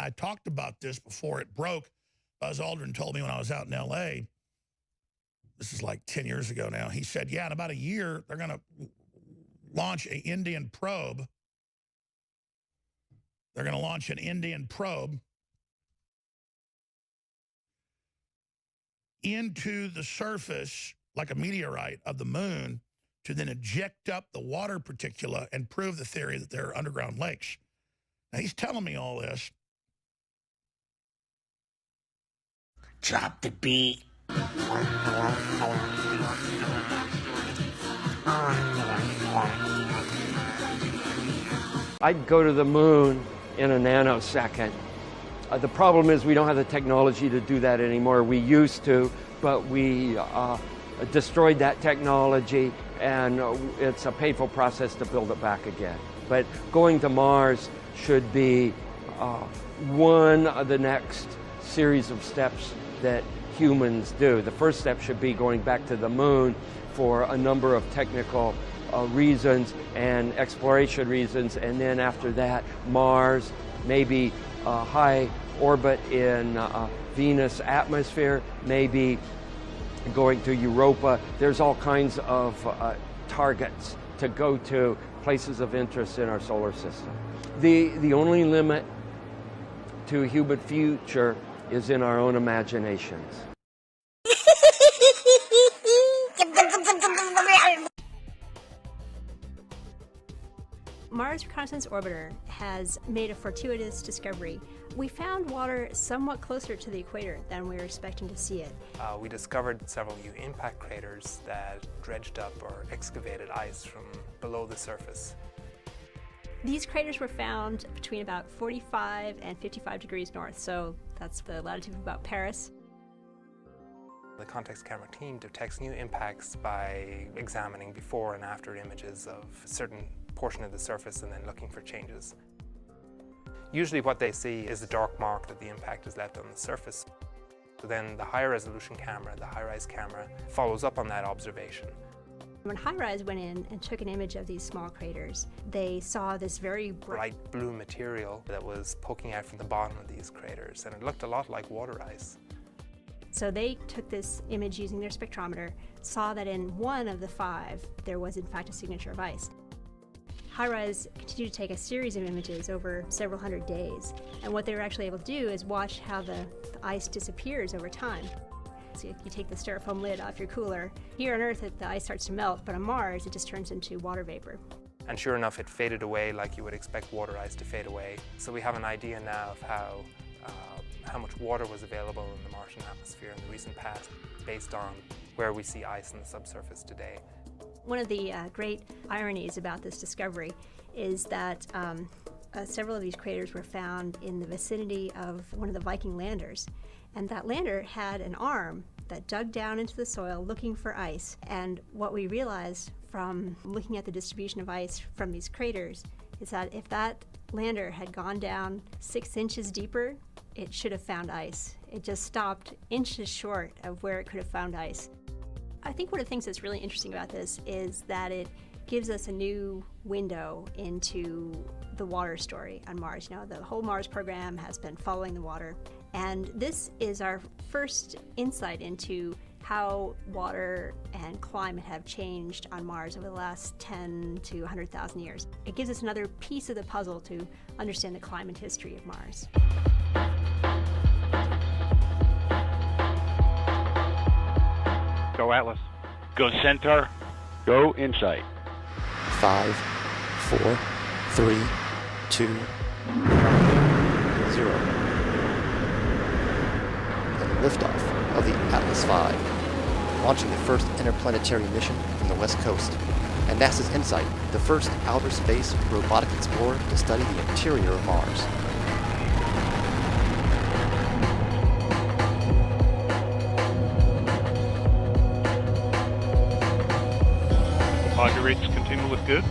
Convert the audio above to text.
I talked about this before it broke. Buzz Aldrin told me when I was out in L.A., this is like 10 years ago now, he said, yeah, in about a year, they're going to launch an Indian probe. They're going to launch an Indian probe into the surface, like a meteorite of the moon, to then eject up the water particula and prove the theory that there are underground lakes. Now, he's telling me all this. Drop the beat. I'd go to the moon in a nanosecond. The problem is we don't have the technology to do that anymore. We used to, but we destroyed that technology, and it's a painful process to build it back again. But going to Mars should be one of the next series of steps that humans do. The first step should be going back to the moon for a number of technical reasons and exploration reasons, and then after that, Mars, maybe high orbit in Venus atmosphere, maybe going to Europa. There's all kinds of targets to go to, places of interest in our solar system. The only limit to human future is in our own imaginations. Mars Reconnaissance Orbiter has made a fortuitous discovery. We found water somewhat closer to the equator than we were expecting to see it. We discovered several new impact craters that dredged up or excavated ice from below the surface. These craters were found between about 45 and 55 degrees north, so that's the latitude of about Paris. The context camera team detects new impacts by examining before and after images of a certain portion of the surface and then looking for changes. Usually what they see is the dark mark that the impact has left on the surface. So then the higher resolution camera, the high-rise camera, follows up on that observation. When HiRISE went in and took an image of these small craters, they saw this very bright blue material that was poking out from the bottom of these craters, and it looked a lot like water ice. So they took this image using their spectrometer, saw that in one of the 5, there was in fact a signature of ice. HiRISE continued to take a series of images over several hundred days, and what they were actually able to do is watch how the ice disappears over time. So if you take the styrofoam lid off your cooler, here on Earth the ice starts to melt, but on Mars it just turns into water vapor. And sure enough, it faded away like you would expect water ice to fade away. So we have an idea now of how much water was available in the Martian atmosphere in the recent past, based on where we see ice in the subsurface today. One of the great ironies about this discovery is that several of these craters were found in the vicinity of one of the Viking landers. And that lander had an arm that dug down into the soil looking for ice. And what we realized from looking at the distribution of ice from these craters is that if that lander had gone down 6 inches deeper, it should have found ice. It just stopped inches short of where it could have found ice. I think one of the things that's really interesting about this is that it gives us a new window into the water story on Mars. You know, the whole Mars program has been following the water, and this is our first insight into how water and climate have changed on Mars over the last 10 to 100,000 years. It gives us another piece of the puzzle to understand the climate history of Mars. Go Atlas. Go Centaur. Go Insight. 5, 4, 3, 2, 0. And liftoff of the Atlas V, launching the first interplanetary mission from the West Coast. And NASA's InSight, the first outer space robotic explorer to study the interior of Mars. Audio rates continue to look good.